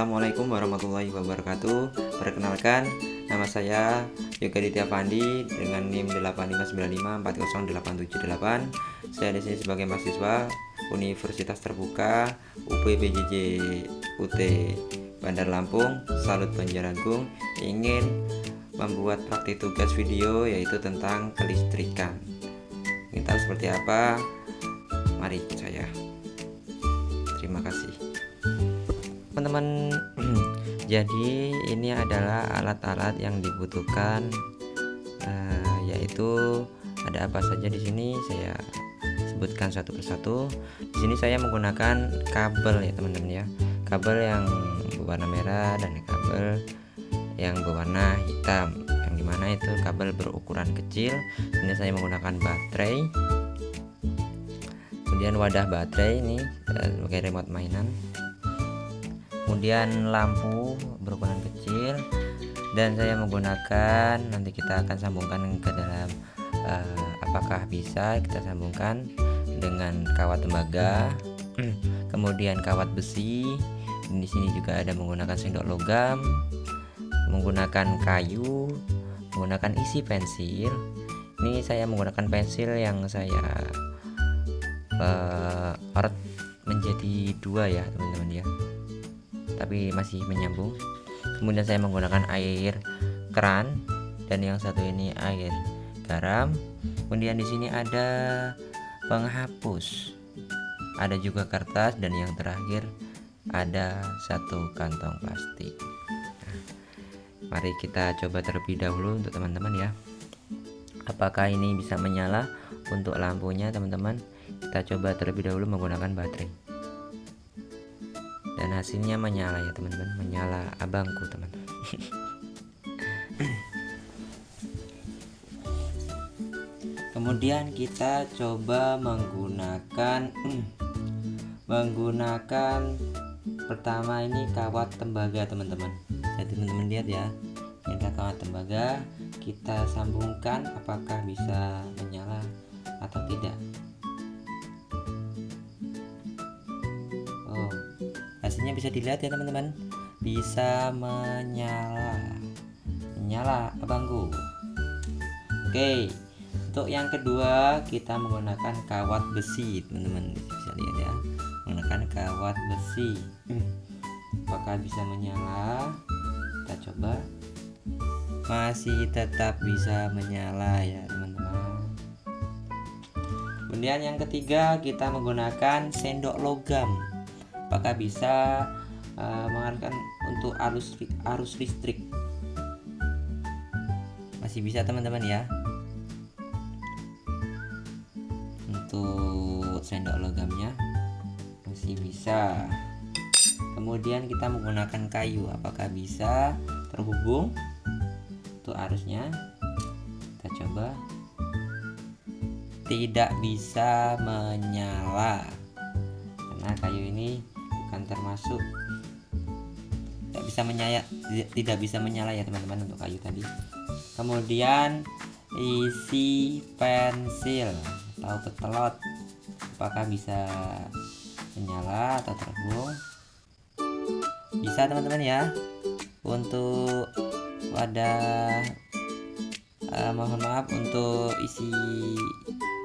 Assalamualaikum warahmatullahi wabarakatuh. Perkenalkan, nama saya Yoga Ditya Pandi dengan NIM 8595400878. Saya di sini sebagai mahasiswa Universitas Terbuka UPBJJ UT Bandar Lampung, Salut Banjaragung, ingin membuat praktik tugas video yaitu tentang kelistrikan. Ingin tahu seperti apa? Mari ikut saya. Terima kasih teman-teman. Jadi ini adalah alat-alat yang dibutuhkan, yaitu ada apa saja di sini saya sebutkan satu persatu. Di sini saya menggunakan kabel ya teman-teman ya, kabel yang berwarna merah dan kabel yang berwarna hitam, yang dimana itu kabel berukuran kecil. Ini saya menggunakan baterai, kemudian wadah baterai ini sebagai remote mainan, kemudian lampu berukuran kecil, dan saya menggunakan, nanti kita akan sambungkan ke dalam apakah bisa kita sambungkan dengan kawat tembaga, kemudian kawat besi. Di sini juga ada menggunakan sendok logam, menggunakan kayu, menggunakan isi pensil. Ini saya menggunakan pensil yang saya orot menjadi dua ya teman-teman ya, tapi masih menyambung. Kemudian saya menggunakan air keran, dan yang satu ini air garam. Kemudian di sini ada penghapus, ada juga kertas, dan yang terakhir ada satu kantong plastik. Mari kita coba terlebih dahulu untuk teman-teman ya, apakah ini bisa menyala. Untuk lampunya teman-teman, kita coba terlebih dahulu menggunakan baterai, dan hasilnya menyala ya teman-teman, menyala abangku teman-teman. Kemudian kita coba menggunakan pertama ini kawat tembaga teman-teman. Jadi teman-teman lihat ya, ini adalah kawat tembaga. Kita sambungkan apakah bisa menyala atau tidak. Oh, hasilnya bisa dilihat ya teman-teman, bisa menyala abangku. Oke, untuk yang kedua kita menggunakan kawat besi teman-teman, bisa lihat ya, menggunakan kawat besi. Apakah bisa menyala? Kita coba. Masih tetap bisa menyala ya teman-teman. Kemudian yang ketiga kita menggunakan sendok logam. Apakah bisa mengalirkan untuk arus listrik? Masih bisa teman-teman ya. Untuk sendok logamnya masih bisa. Kemudian kita menggunakan kayu, apakah bisa terhubung untuk arusnya? Kita coba. Tidak bisa menyala karena kayu ini bukan termasuk, tidak bisa menyala ya teman-teman untuk kayu tadi. Kemudian isi pensil atau petelot, apakah bisa menyala atau terhubung? Bisa teman-teman ya. Untuk wadah mohon maaf, untuk isi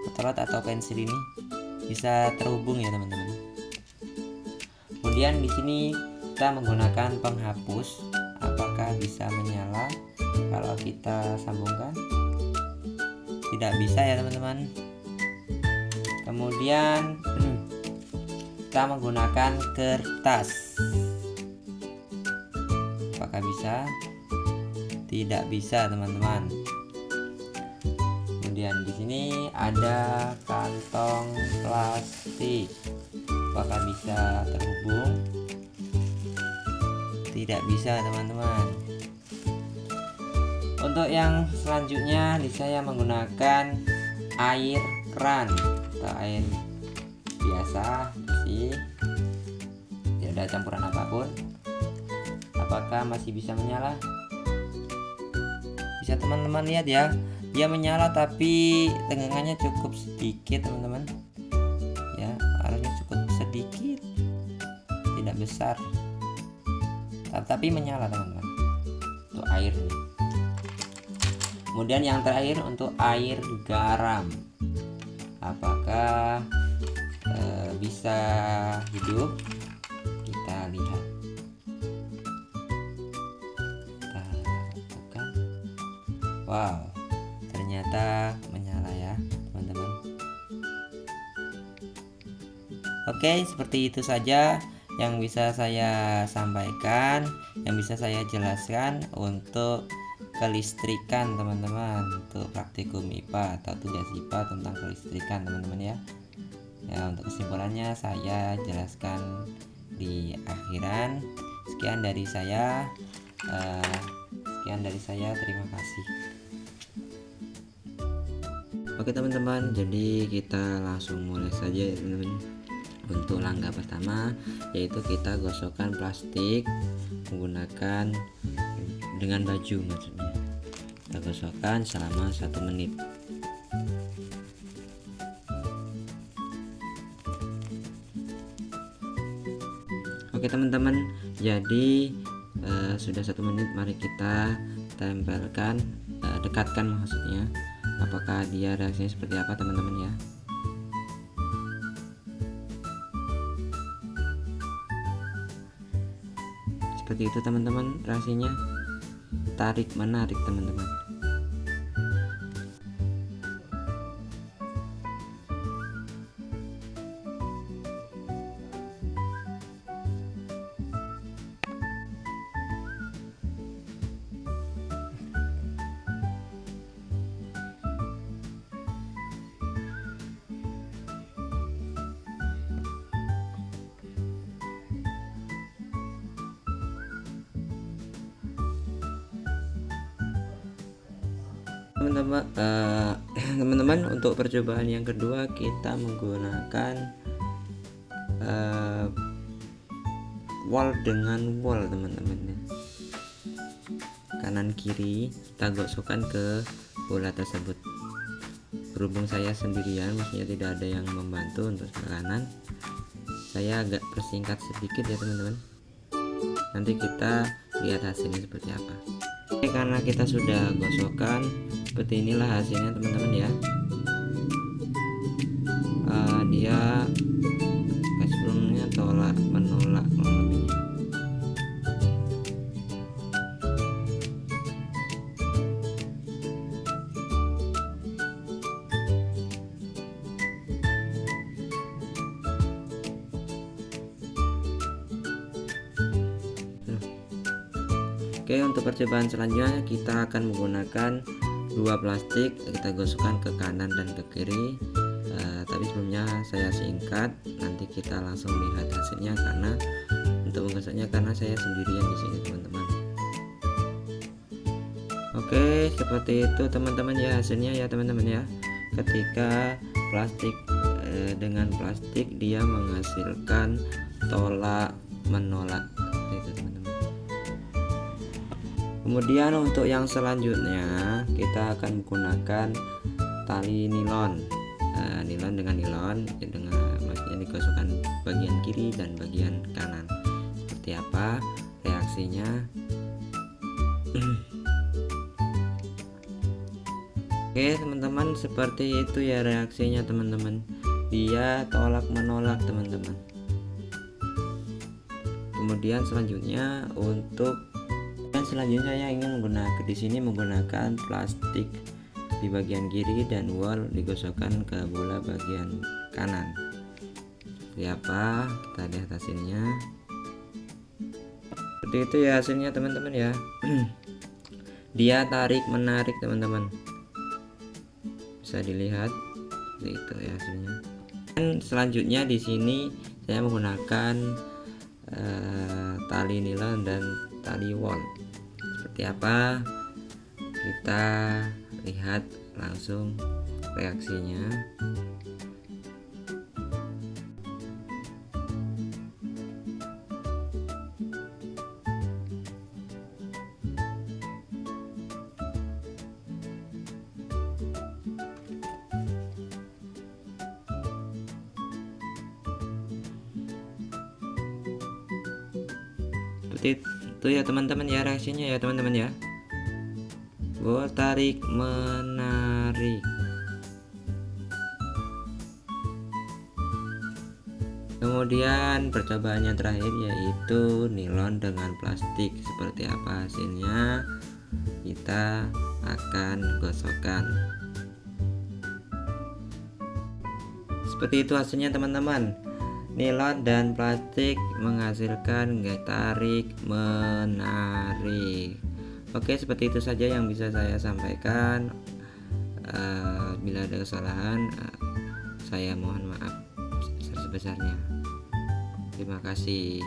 petelot atau pensil ini bisa terhubung ya teman-teman. Kemudian di sini kita menggunakan penghapus, apakah bisa menyala kalau kita sambungkan? Tidak bisa ya teman-teman. Kemudian kita menggunakan kertas, apakah bisa? Tidak bisa teman-teman. Kemudian di sini ada kantong plastik, apakah bisa terhubung? Tidak bisa teman-teman. Untuk yang selanjutnya saya menggunakan air keran atau air biasa sih, tidak ada campuran apapun. Apakah masih bisa menyala? Bisa teman-teman lihat ya, dia menyala tapi tegangannya cukup sedikit teman-teman ya, arusnya cukup sedikit, tidak besar. tapi menyala teman-teman untuk airnya. Kemudian yang terakhir untuk air garam, apakah bisa hidup? Kita lihat. Kita tekan. Wow, ternyata menyala ya teman-teman. Oke, seperti itu saja yang bisa saya sampaikan, yang bisa saya jelaskan untuk kelistrikan teman-teman, untuk praktikum IPA atau tugas IPA tentang kelistrikan teman-teman ya. Ya, untuk kesimpulannya saya jelaskan di akhiran. Sekian dari saya. Terima kasih. Oke teman-teman, jadi kita langsung mulai saja ya teman-teman. Untuk langkah pertama yaitu kita gosokkan plastik menggunakan dengan baju, maksudnya kita gosokkan selama 1 menit. Oke teman-teman, jadi sudah 1 menit, mari kita tempelkan, dekatkan maksudnya, apakah dia reaksinya seperti apa teman-teman ya. Seperti itu teman-teman reaksinya, tarik menarik teman-teman. Teman-teman, untuk percobaan yang kedua kita menggunakan wall dengan wall teman-teman. Kanan kiri kita gosokkan ke bola tersebut. Berhubung saya sendirian, maksudnya tidak ada yang membantu untuk kanan, saya agak persingkat sedikit ya teman-teman. Nanti kita lihat hasilnya seperti apa. Oke, karena kita sudah gosokkan, seperti inilah hasilnya teman-teman ya. Dia sebelumnya tolak menolak lebihnya. Oke, untuk percobaan selanjutnya kita akan menggunakan 2 plastik, kita gosokkan ke kanan dan ke kiri. Tapi sebelumnya saya singkat, nanti kita langsung lihat hasilnya karena untuk menggosoknya karena saya sendirian di sini teman-teman. Oke, seperti itu teman-teman ya hasilnya ya teman-teman ya. Ketika plastik dengan plastik dia menghasilkan tolak menolak itu teman-teman. Kemudian untuk yang selanjutnya kita akan menggunakan tali nilon. Nilon dengan nilon, maksudnya digosokkan bagian kiri dan bagian kanan. Seperti apa reaksinya? Oke teman-teman, seperti itu ya reaksinya teman-teman. Dia tolak menolak teman-teman. Kemudian selanjutnya saya ingin menggunakan di sini menggunakan plastik di bagian kiri dan wall digosokkan ke bola bagian kanan. Seperti apa? Kita lihat hasilnya. Seperti itu ya hasilnya teman-teman ya. Dia tarik menarik teman-teman. Bisa dilihat seperti itu ya hasilnya. Dan selanjutnya di sini saya menggunakan tali nilon dan tali wall. Seperti apa? Kita lihat langsung reaksinya. Tuh ya teman-teman ya, reaksinya ya teman-teman ya. Tarik menarik. Kemudian percobaan yang terakhir yaitu nilon dengan plastik. Seperti apa hasilnya? Kita akan gosokkan. Seperti itu hasilnya teman-teman. Nilon dan plastik menghasilkan gaya tarik menarik. Oke, seperti itu saja yang bisa saya sampaikan. Bila ada kesalahan, saya mohon maaf sebesar-besarnya. Terima kasih.